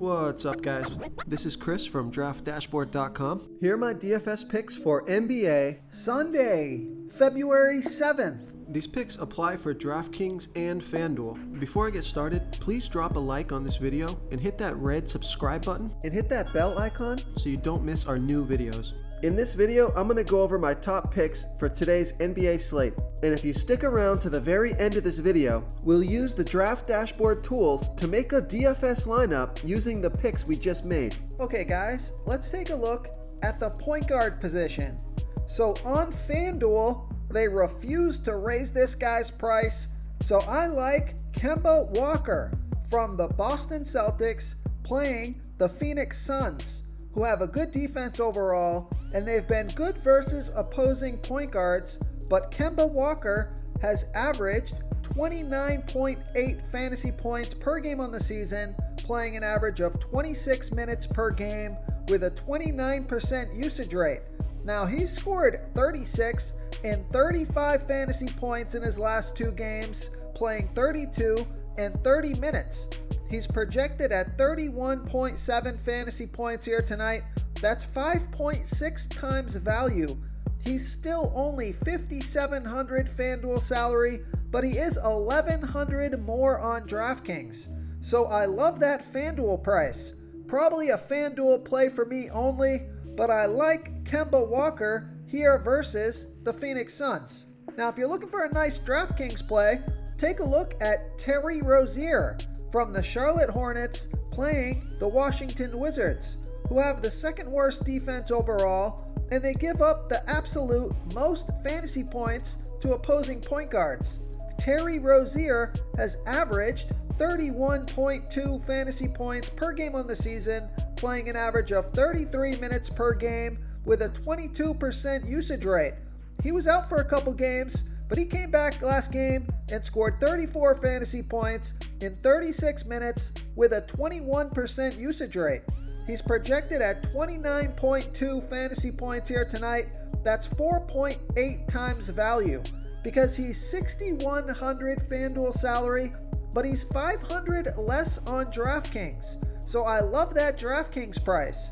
What's up, guys? This is Chris from DraftDashboard.com. Here are my DFS picks for NBA Sunday, February 7th. These picks apply for DraftKings and FanDuel. Before I get started, please drop a like on this video and hit that red subscribe button and hit that bell icon so you don't miss our new videos. In this video, I'm going to go over my top picks for today's NBA slate. And if you stick around to the very end of this video, we'll use the Draft Dashboard tools to make a DFS lineup using the picks we just made. Okay guys, let's take a look at the point guard position. So on FanDuel, they refused to raise this guy's price. So I like Kemba Walker from the Boston Celtics playing the Phoenix Suns, who have a good defense overall, and they've been good versus opposing point guards, but Kemba Walker has averaged 29.8 fantasy points per game on the season, playing an average of 26 minutes per game with a 29% usage rate. Now, he's scored 36 and 35 fantasy points in his last two games, playing 32 and 30 minutes. He's projected at 31.7 fantasy points here tonight. That's 5.6 times value. He's still only $5,700 FanDuel salary, but he is $1,100 more on DraftKings. So I love that FanDuel price. Probably a FanDuel play for me only, but I like Kemba Walker here versus the Phoenix Suns. Now, if you're looking for a nice DraftKings play, take a look at Terry Rozier from the Charlotte Hornets playing the Washington Wizards, who have the second worst defense overall, and they give up the absolute most fantasy points to opposing point guards. Terry Rozier has averaged 31.2 fantasy points per game on the season, playing an average of 33 minutes per game with a 22% usage rate. He was out for a couple games, but he came back last game and scored 34 fantasy points in 36 minutes with a 21% usage rate. He's projected at 29.2 fantasy points here tonight. That's 4.8 times value because he's $6,100 FanDuel salary, but he's $500 less on DraftKings. So I love that DraftKings price.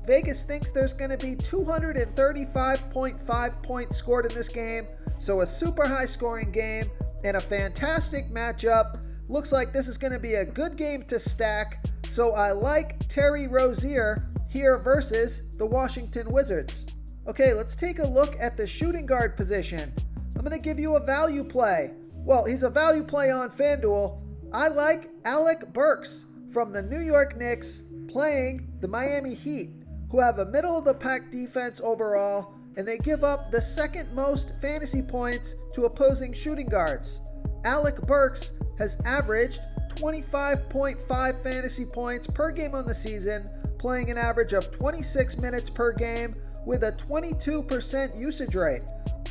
Vegas thinks there's going to be 235.5 points scored in this game, so a super high scoring game and a fantastic matchup. Looks like this is going to be a good game to stack, so I like Terry Rozier here versus the Washington Wizards. Okay, let's take a look at the shooting guard position. I'm going to give you a value play. Well, he's a value play on FanDuel. I like Alec Burks from the New York Knicks playing the Miami Heat, who have a middle-of-the-pack defense overall, and they give up the second most fantasy points to opposing shooting guards. Alec Burks has averaged 25.5 fantasy points per game on the season, playing an average of 26 minutes per game with a 22% usage rate.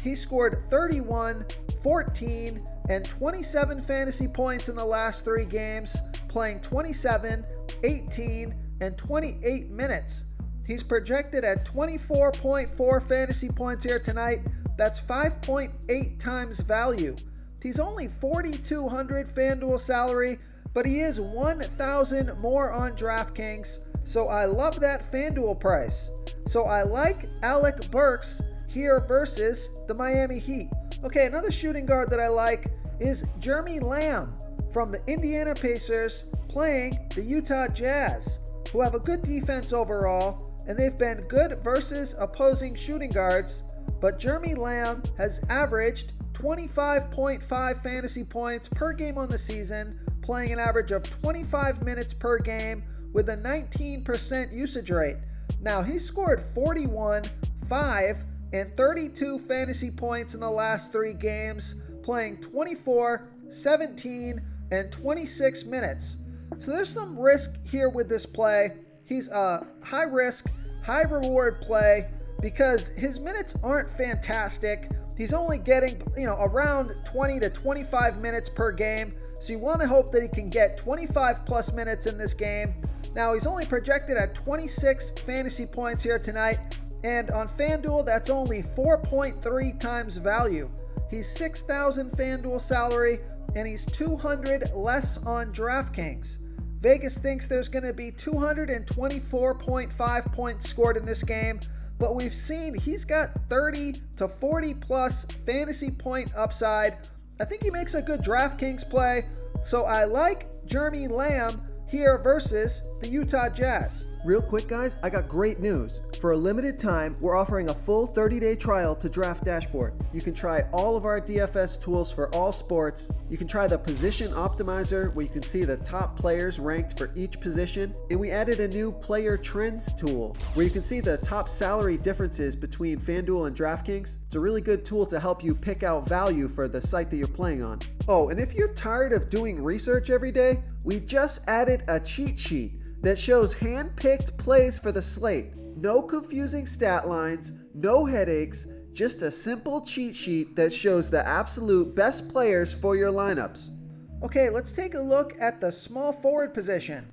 He scored 31, 14, and 27 fantasy points in the last three games, playing 27, 18, and 28 minutes. He's projected at 24.4 fantasy points here tonight. That's 5.8 times value. He's only $4,200 FanDuel salary, but he is $1,000 more on DraftKings, so I love that FanDuel price. So I like Alec Burks here versus the Miami Heat. Okay, another shooting guard that I like is Jeremy Lamb from the Indiana Pacers playing the Utah Jazz, who have a good defense overall, and they've been good versus opposing shooting guards, but Jeremy Lamb has averaged 25.5 fantasy points per game on the season, playing an average of 25 minutes per game with a 19% usage rate. Now, he scored 41, 5, and 32 fantasy points in the last three games, playing 24, 17, and 26 minutes. So there's some risk here with this play. He's a high risk, high reward play because his minutes aren't fantastic. He's only getting, around 20 to 25 minutes per game. So you want to hope that he can get 25 plus minutes in this game. Now, he's only projected at 26 fantasy points here tonight. And on FanDuel, that's only 4.3 times value. He's $6,000 FanDuel salary, and he's $200 less on DraftKings. Vegas thinks there's going to be 224.5 points scored in this game, but we've seen he's got 30 to 40 plus fantasy point upside. I think he makes a good DraftKings play, so I like Jeremy Lamb here versus the Utah Jazz. Real quick, guys, I got great news. For a limited time, we're offering a full 30-day trial to Draft Dashboard. You can try all of our DFS tools for all sports. You can try the Position Optimizer, where you can see the top players ranked for each position. And we added a new Player Trends tool, where you can see the top salary differences between FanDuel and DraftKings. It's a really good tool to help you pick out value for the site that you're playing on. Oh, and if you're tired of doing research every day, we just added a cheat sheet that shows hand-picked plays for the slate. No confusing stat lines, no headaches, just a simple cheat sheet that shows the absolute best players for your lineups. Okay, let's take a look at the small forward position.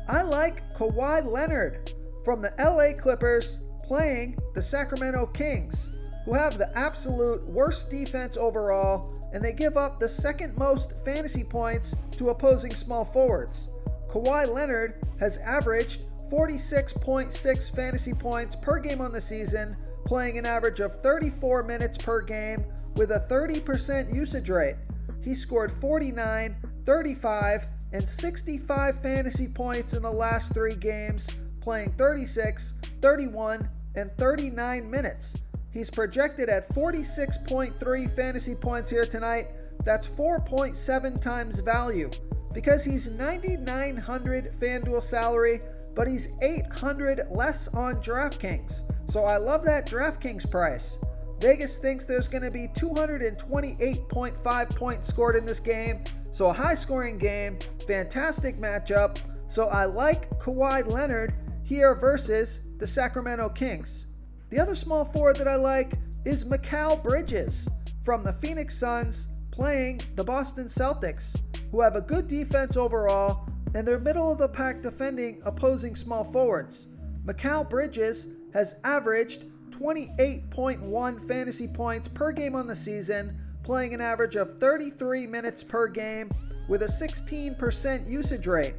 I like Kawhi Leonard from the LA Clippers playing the Sacramento Kings, who have the absolute worst defense overall, and they give up the second most fantasy points to opposing small forwards. Kawhi Leonard has averaged 46.6 fantasy points per game on the season, playing an average of 34 minutes per game with a 30% usage rate. He scored 49, 35, and 65 fantasy points in the last 3 games, playing 36, 31, and 39 minutes. He's projected at 46.3 fantasy points here tonight. That's 4.7 times value. Because he's 9,900 FanDuel salary, but he's 800 less on DraftKings. So I love that DraftKings price. Vegas thinks there's going to be 228.5 points scored in this game. So a high-scoring game, fantastic matchup. So I like Kawhi Leonard here versus the Sacramento Kings. The other small forward that I like is Mikal Bridges from the Phoenix Suns playing the Boston Celtics, who have a good defense overall, and they're middle of the pack defending opposing small forwards. Mikal Bridges has averaged 28.1 fantasy points per game on the season, playing an average of 33 minutes per game with a 16% usage rate.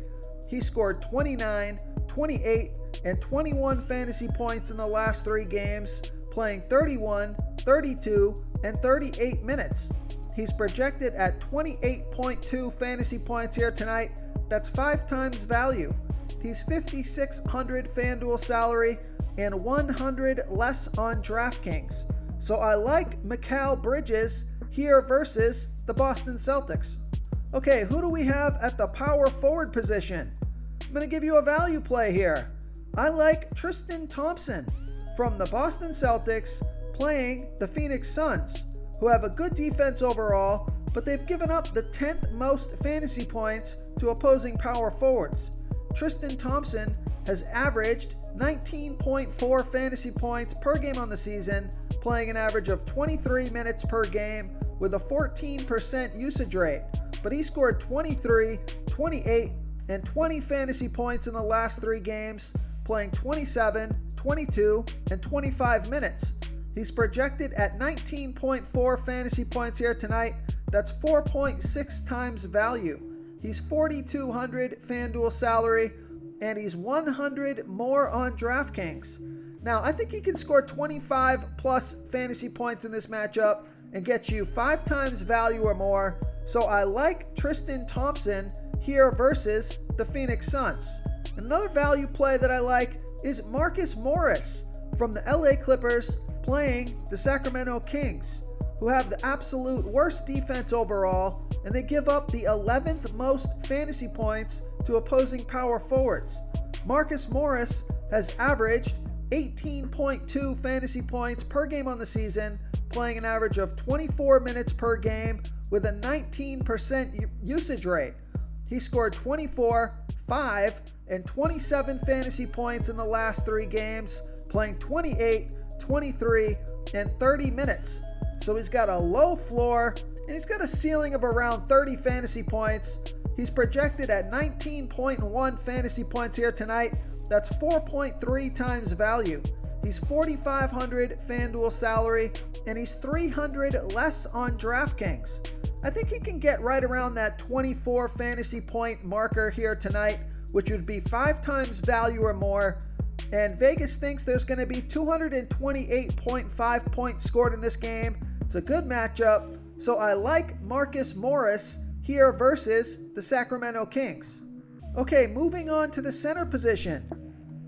He scored 29, 28, and 21 fantasy points in the last 3 games, playing 31, 32, and 38 minutes. He's projected at 28.2 fantasy points here tonight. That's 5 times value. He's 5,600 FanDuel salary and 100 less on DraftKings. So I like Mikal Bridges here versus the Boston Celtics. Okay, who do we have at the power forward position? I'm going to give you a value play here. I like Tristan Thompson from the Boston Celtics playing the Phoenix Suns, who have a good defense overall, but they've given up the 10th most fantasy points to opposing power forwards. Tristan Thompson has averaged 19.4 fantasy points per game on the season, playing an average of 23 minutes per game with a 14% usage rate. But he scored 23, 28, and 20 fantasy points in the last 3 games, playing 27, 22, and 25 minutes. He's projected at 19.4 fantasy points here tonight. That's 4.6 times value. He's 4,200 FanDuel salary, and he's 100 more on DraftKings. Now, I think he can score 25 plus fantasy points in this matchup and get you 5 times value or more. So I like Tristan Thompson here versus the Phoenix Suns. Another value play that I like is Marcus Morris from the LA Clippers playing the Sacramento Kings, who have the absolute worst defense overall, and they give up the 11th most fantasy points to opposing power forwards. Marcus Morris has averaged 18.2 fantasy points per game on the season, playing an average of 24 minutes per game with a 19% usage rate. He scored 24, 5, and 27 fantasy points in the last 3 games, playing 28, 23, and 30 minutes. So he's got a low floor, and he's got a ceiling of around 30 fantasy points. He's projected at 19.1 fantasy points here tonight. That's 4.3 times value. He's 4,500 FanDuel salary, and he's 300 less on DraftKings. I think he can get right around that 24 fantasy point marker here tonight, which would be 5 times value or more. And Vegas thinks there's going to be 228.5 points scored in this game. It's a good matchup. So I like Marcus Morris here versus the Sacramento Kings. Okay, moving on to the center position.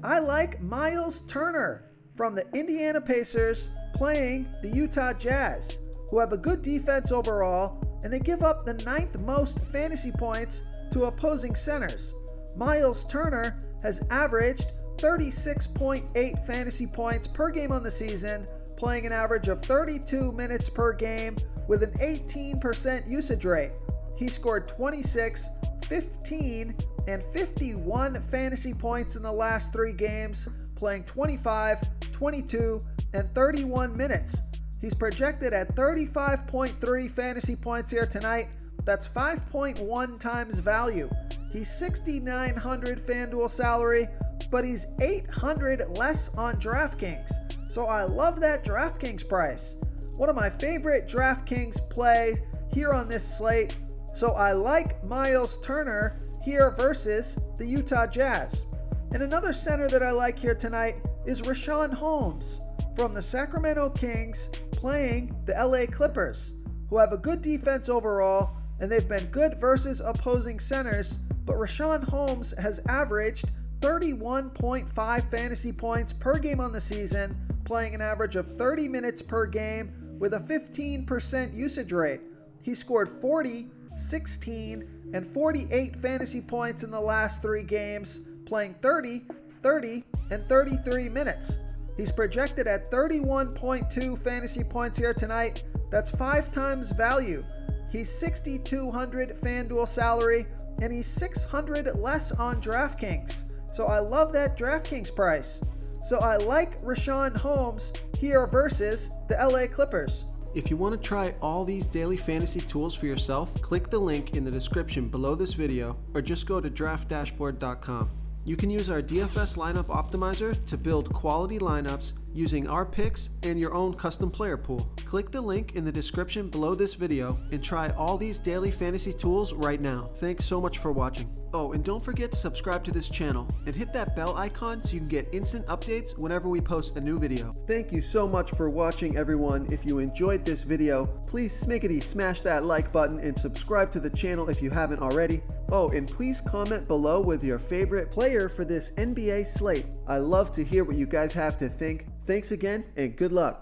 I like Miles Turner from the Indiana Pacers playing the Utah Jazz, who have a good defense overall, and they give up the 9th most fantasy points to opposing centers. Miles Turner has averaged 36.8 fantasy points per game on the season, playing an average of 32 minutes per game with an 18% usage rate. He scored 26, 15, and 51 fantasy points in the last 3 games, playing 25, 22, and 31 minutes. He's projected at 35.3 fantasy points here tonight. That's 5.1 times value. He's $6,900 FanDuel salary, but he's $800 less on DraftKings. So I love that DraftKings price. One of my favorite DraftKings play here on this slate. So I like Miles Turner here versus the Utah Jazz. And another center that I like here tonight is Richaun Holmes from the Sacramento Kings playing the LA Clippers, who have a good defense overall, and they've been good versus opposing centers, but Richaun Holmes has averaged 31.5 fantasy points per game on the season, playing an average of 30 minutes per game with a 15% usage rate. He scored 40, 16, and 48 fantasy points in the last 3 games, playing 30, 30, and 33 minutes. He's projected at 31.2 fantasy points here tonight. That's 5 times value. He's $6,200 FanDuel salary, and he's $600 less on DraftKings. So I love that DraftKings price. So I like Richaun Holmes here versus the LA Clippers. If you want to try all these daily fantasy tools for yourself, click the link in the description below this video, or just go to draftdashboard.com. You can use our DFS lineup optimizer to build quality lineups using our picks and your own custom player pool. Click the link in the description below this video and try all these daily fantasy tools right now. Thanks so much for watching. Oh, and don't forget to subscribe to this channel and hit that bell icon so you can get instant updates whenever we post a new video. Thank you so much for watching, everyone. If you enjoyed this video, please smash that like button and subscribe to the channel if you haven't already. Oh, and please comment below with your favorite player for this NBA slate. I love to hear what you guys have to think. Thanks again, and good luck.